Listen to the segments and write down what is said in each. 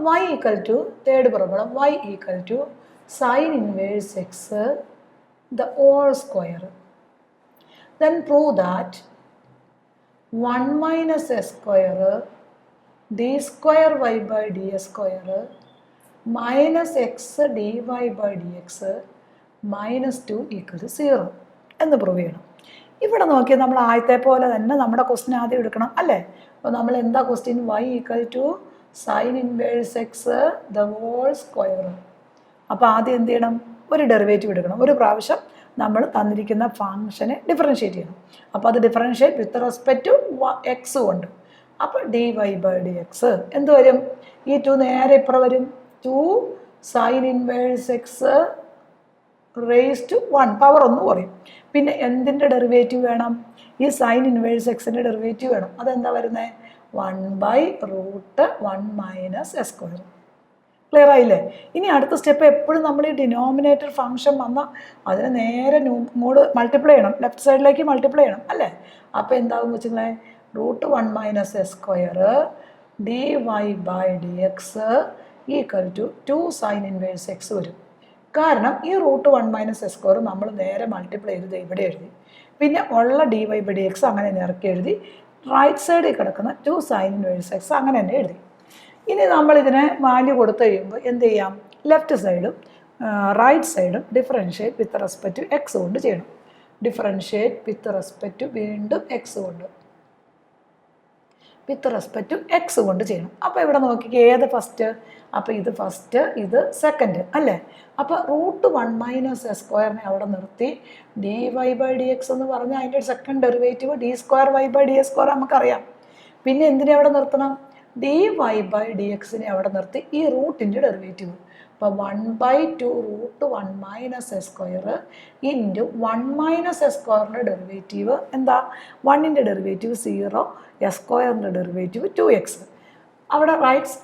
y equal to, third problem, y equal to sin inverse x the whole square. Then prove that 1 minus s square d square y by ds square minus x dy by dx minus 2 equal to 0 എന്ന് prove ചെയ്യണം. ഇവിടെ നോക്കിയാൽ നമ്മൾ ആദ്യത്തെ പോലെ തന്നെ നമ്മുടെ question ആദ്യം എടുക്കണം അല്ലേ? അപ്പോൾ നമ്മൾ എന്താ question? y equal to sine inverse x the whole square. അപ്പോൾ ആദ്യം എന്ത് ചെയ്യണം? ഒരു ഡെറിവേറ്റീവ് എടുക്കണം. ഒരു പ്രാവശ്യം നമ്മൾ തന്നിരിക്കുന്ന ഫംഗ്ഷനെ ഡിഫറൻഷ്യേറ്റ് ചെയ്യണം. അപ്പോൾ അത് differentiate with respect to x കൊണ്ട്. അപ്പോൾ d y by d x എന്ത് വരും? ഈ 2 നേരെ ഇപ്പുറം വരും. 2 sine inverse x raise to 1 power 1 കുറയും. പിന്നെ എന്തിൻ്റെ ഡെറിവേറ്റീവ് വേണം? ഈ സൈൻ ഇൻവേഴ്സ് എക്സിൻ്റെ ഡെറിവേറ്റീവ് വേണം. അതെന്താ വരുന്നത്? 1/√1 മൈനസ് എസ് സ്ക്വയർ. ക്ലിയർ ആയില്ലേ? ഇനി അടുത്ത സ്റ്റെപ്പ് എപ്പോഴും നമ്മൾ ഈ ഡിനോമിനേറ്റർ ഫംഗ്ഷൻ വന്നാൽ അതിനെ നേരെ ഇങ്ങോട്ട് മൾട്ടിപ്ലൈ ചെയ്യണം, ലെഫ്റ്റ് സൈഡിലേക്ക് മൾട്ടിപ്ലൈ ചെയ്യണം അല്ലേ? അപ്പോൾ എന്താകും വെച്ചാൽ √1 minus S square d y by d x equal to 2 sine inverse x വരും. കാരണം ഈ √1 മൈനസ് എസ് സ്ക്വയർ നമ്മൾ നേരെ മൾട്ടിപ്ലൈ ചെയ്ത് ഇവിടെ എഴുതി. പിന്നെ ഉള്ള d y by d x അങ്ങനെ ഇറക്കി എഴുതി. റൈറ്റ് സൈഡിൽ കിടക്കുന്ന 2 സൈൻ ഇൻവേഴ്സ് എക്സ് അങ്ങനെ തന്നെ എഴുതി. ഇനി നമ്മളിതിനെ വാല്യൂ കൊടുത്തു കഴിയുമ്പോൾ എന്ത് ചെയ്യാം? ലെഫ്റ്റ് സൈഡും റൈറ്റ് സൈഡും differentiate with respect to x കൊണ്ട് ചെയ്യണം. ഡിഫറൻഷ്യേറ്റ് വിത്ത് റെസ്പെക്ട് ടു വീണ്ടും എക്സ് കൊണ്ട്, വിത്ത് റെസ്പെക്ട് ടു എക്സ് കൊണ്ട് ചെയ്യണം. അപ്പോൾ ഇവിടെ നോക്കിക്കേ, ഏത് ഫസ്റ്റ്? അപ്പോൾ ഇത് ഫസ്റ്റ്, ഇത് സെക്കൻഡ് അല്ലേ? അപ്പോൾ √1 മൈനസ് എസ് സ്ക്വയറിനെ അവിടെ നിർത്തി d y by d x എന്ന് പറഞ്ഞാൽ അതിൻ്റെ second derivative d square y by d S square നമുക്കറിയാം. പിന്നെ എന്തിനെ അവിടെ നിർത്തണം? ഡി വൈ ബൈ ഡി എക്സിനെ അവിടെ നിർത്തി ഈ റൂട്ടിൻ്റെ ഡെറിവേറ്റീവ്. അപ്പോൾ 1/2 √1 minus S square into 1 minus x സ്ക്വയറിൻ്റെ ഡെറിവേറ്റീവ് എന്താ? 1ൻ്റെ ഡെറിവേറ്റീവ് 0, എസ് സ്ക്വയറിൻ്റെ ഡെറിവേറ്റീവ് 2x. അവിടെ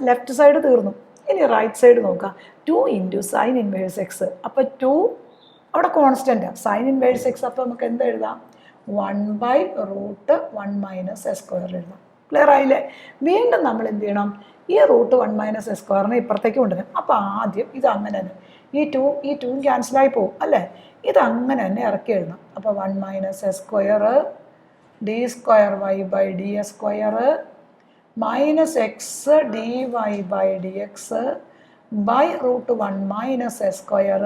ലെഫ്റ്റ് സൈഡ് തീർന്നു. ഇനി റൈറ്റ് സൈഡ് നോക്കാം. 2 ഇൻറ്റു സൈൻ ഇൻവേഴ്സ് എക്സ്. അപ്പോൾ 2 അവിടെ കോൺസ്റ്റൻറ്റാണ്. സൈൻ ഇൻവേഴ്സ് എക്സ് അപ്പോൾ നമുക്ക് എന്താ എഴുതാം? 1/√1 മൈനസ് എസ് സ്ക്വയർ എഴുതാം. ക്ലിയർ ആയില്ലേ? വീണ്ടും നമ്മൾ എന്ത് ചെയ്യണം? ഈ √1 മൈനസ് എസ് സ്ക്വയറിനെ ഇപ്പുറത്തേക്ക് കൊണ്ടുവരും. അപ്പോൾ ആദ്യം ഇത് അങ്ങനെ തന്നെ, ഈ 2 ക്യാൻസലായി പോകും അല്ലേ? ഇത് അങ്ങനെ തന്നെ ഇറക്കി എഴുതാം. അപ്പോൾ 1 minus S square d square y by d S square minus x d y by d x by √1 minus S square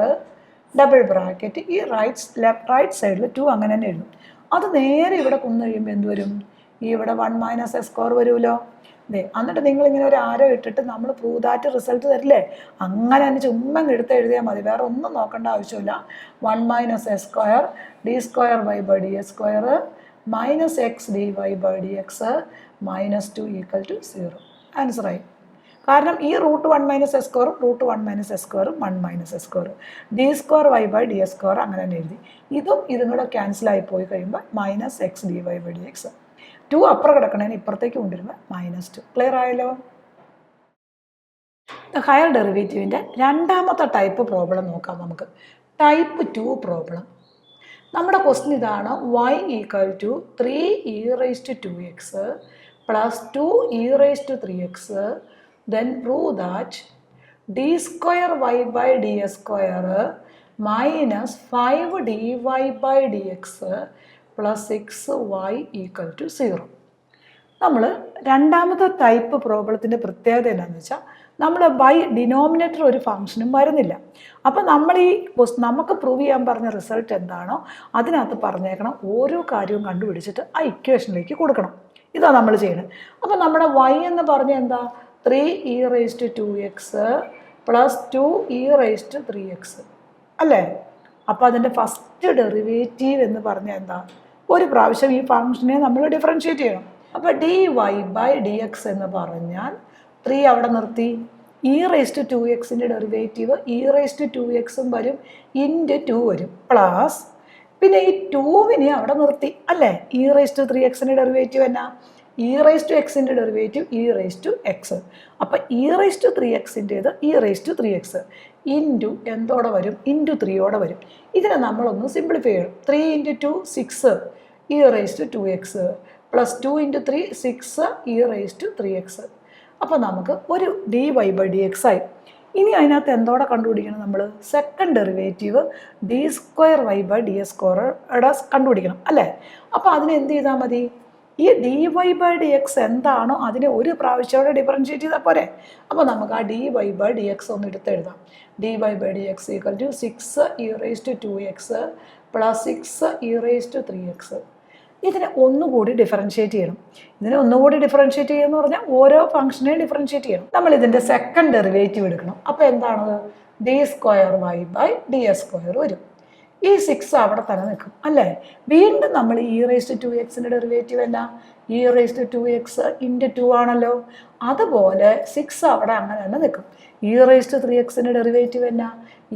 double bracket. ഈ റൈറ്റ് സൈഡിൽ 2 അങ്ങനെ തന്നെ എഴുതും. അത് നേരെ ഇവിടെ കൊന്നു കഴിയുമ്പോൾ എന്ത് വരും? ഈ ഇവിടെ 1 മൈനസ് എസ് സ്ക്വയർ വരുമല്ലോ. അതെ, എന്നിട്ട് നിങ്ങളിങ്ങനെ ഒരു ആരോ ഇട്ടിട്ട് നമ്മൾ പ്രൂവ് ദാറ്റ് റിസൾട്ട് തരില്ലേ? അങ്ങനെ തന്നെ ചുമ്മാ എടുത്ത് എഴുതിയാൽ മതി, വേറെ ഒന്നും നോക്കേണ്ട ആവശ്യമില്ല. 1 minus S square d square y by d S square minus x d y by d x minus 2 equal to 0. ആൻസറായി. കാരണം ഈ √1 മൈനസ് എസ് സ്ക്വയറും √1 മൈനസ് എസ് സ്ക്വയറും 1 minus S square d square y by d S square അങ്ങനെ തന്നെ എഴുതി. ഇതും കൂടെ ക്യാൻസലായി പോയി കഴിയുമ്പോൾ minus x d y by d x. 2 അപ്പുറം കിടക്കണേന് ഇപ്പുറത്തേക്ക് കൊണ്ടുവരുമ്പോൾ -2. ക്ലിയർ ആയല്ലോ? ഹയർ ഡെറിവേറ്റീവിൻ്റെ രണ്ടാമത്തെ ടൈപ്പ് പ്രോബ്ലം നോക്കാം നമുക്ക്. Type 2 problem. നമ്മുടെ ക്വസ്റ്റ്യൻ ഇതാണ്. y equal to 3e raised to 2x plus 2e raised to 3x then prove that d square y by ds square minus 5dy by dx plus 6y equal to 0. നമ്മൾ രണ്ടാമത്തെ type പ്രോബ്ലത്തിൻ്റെ പ്രത്യേകത എന്താണെന്ന് വെച്ചാൽ നമ്മൾ by denominator ഒരു ഫംഗ്ഷനും വരുന്നില്ല. അപ്പോൾ നമ്മൾ നമുക്ക് പ്രൂവ് ചെയ്യാൻ പറഞ്ഞ റിസൾട്ട് എന്താണോ അതിനകത്ത് പറഞ്ഞേക്കണം. ഓരോ കാര്യവും കണ്ടുപിടിച്ചിട്ട് ആ ഇക്വേഷനിലേക്ക് കൊടുക്കണം. ഇതാണ് നമ്മൾ ചെയ്യുന്നത്. അപ്പോൾ നമ്മുടെ y എന്ന് പറഞ്ഞാൽ എന്താ? 3e raised to 2x plus 2e raised to 3x അല്ലേ? അപ്പോൾ അതിൻ്റെ ഫസ്റ്റ് ഡെറിവേറ്റീവ് എന്ന് പറഞ്ഞാൽ എന്താ? ഒരു പ്രാവശ്യം ഈ ഫംഗ്ഷനെ നമ്മൾ ഡിഫറൻഷ്യേറ്റ് ചെയ്യണം. അപ്പോൾ dy ബൈ dx എന്ന് പറഞ്ഞാൽ 3 അവിടെ നിർത്തി. e raised to 2xൻ്റെ derivative e raised to 2x വരും, ഇൻറ്റു 2 വരും, പ്ലസ് പിന്നെ ഈ 2വിനെ അവിടെ നിർത്തി അല്ലേ? e raised to 3xൻ്റെ ഡെറിവേറ്റീവ് എന്നാ? e raised to xൻ്റെ derivative e raised to x. അപ്പോൾ e raised to 3xൻ്റേത് e raised to 3x into എന്തോടെ വരും? ഇൻറ്റു 3 വരും. ഇതിനെ നമ്മളൊന്ന് സിംപ്ലിഫൈ ചെയ്യണം. 3 into 2 6 e raised to 2x plus 2 into 3 6 e raised to 3x. അപ്പോൾ നമുക്ക് ഒരു dy/dx ആയി. ഇനി അതിനകത്ത് എന്തോടെ കണ്ടുപിടിക്കണം നമ്മൾ? സെക്കൻഡ് ഡെറിവേറ്റീവ് d²y/ds² കണ്ടുപിടിക്കണം അല്ലേ? അപ്പോൾ അതിന് എന്ത് ചെയ്താൽ മതി? ഈ dy/dx എന്താണോ അതിനെ ഒരു പ്രാവശ്യം ഡിഫറൻഷ്യേറ്റ് ചെയ്താൽ പോരെ. അപ്പോൾ നമുക്ക് ആ dy/dx ഒന്ന് എടുത്തെഴുതാം. dy/dx = 6e⁻²x + 6e⁻3x. ഇതിനെ ഒന്നുകൂടി ഡിഫറൻഷ്യേറ്റ് ചെയ്യണം. ഇതിനെ ഒന്നുകൂടി ഡിഫറൻഷ്യേറ്റ് ചെയ്യുക എന്ന് പറഞ്ഞാൽ ഓരോ ഫംഗ്ഷനെയും ഡിഫറൻഷ്യേറ്റ് ചെയ്യണം. നമ്മൾ ഇതിൻ്റെ സെക്കൻഡ് ഡെറിവേറ്റീവ് എടുക്കണം. അപ്പോൾ എന്താണത്? d²y/ds² വരും. ഈ 6 അവിടെ തന്നെ നിൽക്കും അല്ലേ? വീണ്ടും നമ്മൾ e⁻²x ഡെറിവേറ്റീവ് എന്നാ? e⁻²x × 2 ആണല്ലോ. അതുപോലെ 6 അവിടെ അങ്ങനെ തന്നെ നിൽക്കും. e⁻3x ഡെറിവേറ്റീവ് എന്നാ?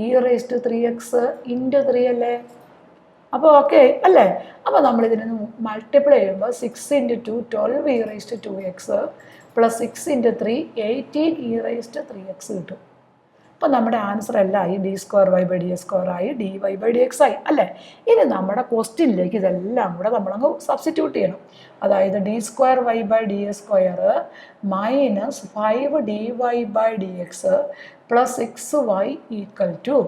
e⁻3x × 3 അല്ലേ? അപ്പോൾ ഓക്കെ അല്ലേ? അപ്പോൾ നമ്മളിതിനെ മൾട്ടിപ്ലൈ ചെയ്യുമ്പോൾ 6 × 2 12e⁻²x + 6 × 3 18e⁻3x കിട്ടും. അപ്പോൾ നമ്മുടെ ആൻസർ എല്ലാം ആയി. d²y/ds² ആയി, dy/dx ആയി അല്ലേ? ഇനി നമ്മുടെ ക്വസ്റ്റ്യനിലേക്ക് ഇതെല്ലാം കൂടെ നമ്മളങ്ങ് സബ്സ്റ്റിറ്റ്യൂട്ട് ചെയ്യണം. അതായത് d²y/ds² - 5dy/dx + 6y =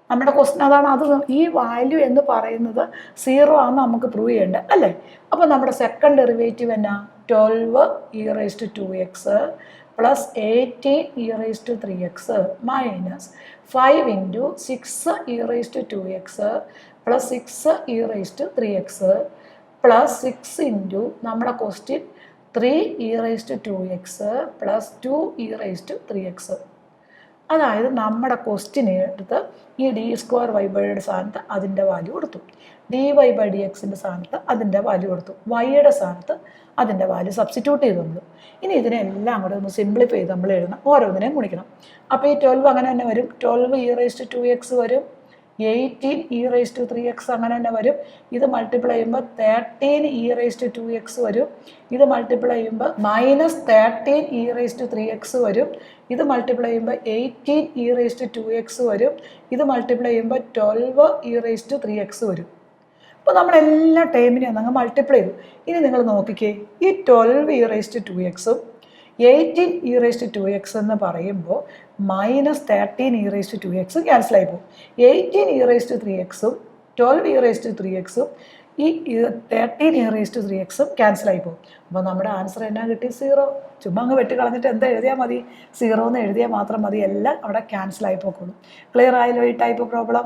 നമ്മുടെ ക്വസ്റ്റ്യൻ അതാണ്. അത് ഈ വാല്യൂ എന്ന് പറയുന്നത് 0 ആണെന്ന് നമുക്ക് പ്രൂവ് ചെയ്യേണ്ടത് അല്ലേ? അപ്പോൾ നമ്മുടെ സെക്കൻഡ് ഡെറിവേറ്റീവ് എന്നാ? 12e⁻²x + 18e⁻3x - 5 × 6e⁻²x + 6e⁻3x + 6 × നമ്മുടെ ക്വസ്റ്റ്യൻ 3e⁻²x + 2e⁻3x. അതായത് നമ്മുടെ ക്വസ്റ്റ്യന് എടുത്ത് ഈ d²y/യുടെ സ്ഥാനത്ത് അതിൻ്റെ വാല്യൂ കൊടുത്തു, dy/dxൻ്റെ സ്ഥാനത്ത് അതിൻ്റെ വാല്യൂ കൊടുത്തു, വൈയുടെ സ്ഥാനത്ത് അതിൻ്റെ വാല്യൂ സബ്സ്റ്റിറ്റ്യൂട്ട് ചെയ്തു നമ്മൾ. ഇനി ഇതിനെല്ലാം കൂടെ ഒന്ന് സിംപ്ലിഫൈ ചെയ്ത് നമ്മൾ എഴുതണം, ഓരോന്നിനെയും ഗുണിക്കണം. അപ്പോൾ ഈ 12 അങ്ങനെ തന്നെ വരും, 12e⁻²x വരും, 18e⁻3x അങ്ങനെ തന്നെ വരും. ഇത് മൾട്ടിപ്ലൈ ചെയ്യുമ്പോൾ 13e⁻²x വരും. ഇത് മൾട്ടിപ്ലൈ ചെയ്യുമ്പോൾ -13e⁻3x വരും. ഇത് മൾട്ടിപ്ലൈ ചെയ്യുമ്പോൾ 18e⁻2x വരും. ഇത് മൾട്ടിപ്ലൈ ചെയ്യുമ്പോൾ 12e⁻3x വരും. അപ്പോൾ നമ്മളെല്ലാ ടേമിനെയും ഒന്നങ്ങ് മൾട്ടിപ്ലൈ ചെയ്തു. ഇനി നിങ്ങൾ നോക്കിക്കേ, ഈ 12e⁻2xഉം 18e⁻2x എന്ന് പറയുമ്പോൾ -13e⁻2x ക്യാൻസലായി പോകും. 18e⁻3xഉം 12e⁻3xഉം ഈ 13e⁻3xഉം ക്യാൻസലായി പോകും. അപ്പോൾ നമ്മുടെ ആൻസർ എന്നാ കിട്ടി? 0. ചുമ്മാ അങ്ങ് വെട്ടി കളഞ്ഞിട്ട് എന്താ എഴുതിയാൽ മതി? 0 എന്ന് എഴുതിയാൽ മാത്രം മതി, എല്ലാം അവിടെ ക്യാൻസലായി പോയിക്കോളും. ക്ലിയർ ആയല്ലോ ഈ ടൈപ്പ് പ്രോബ്ലം?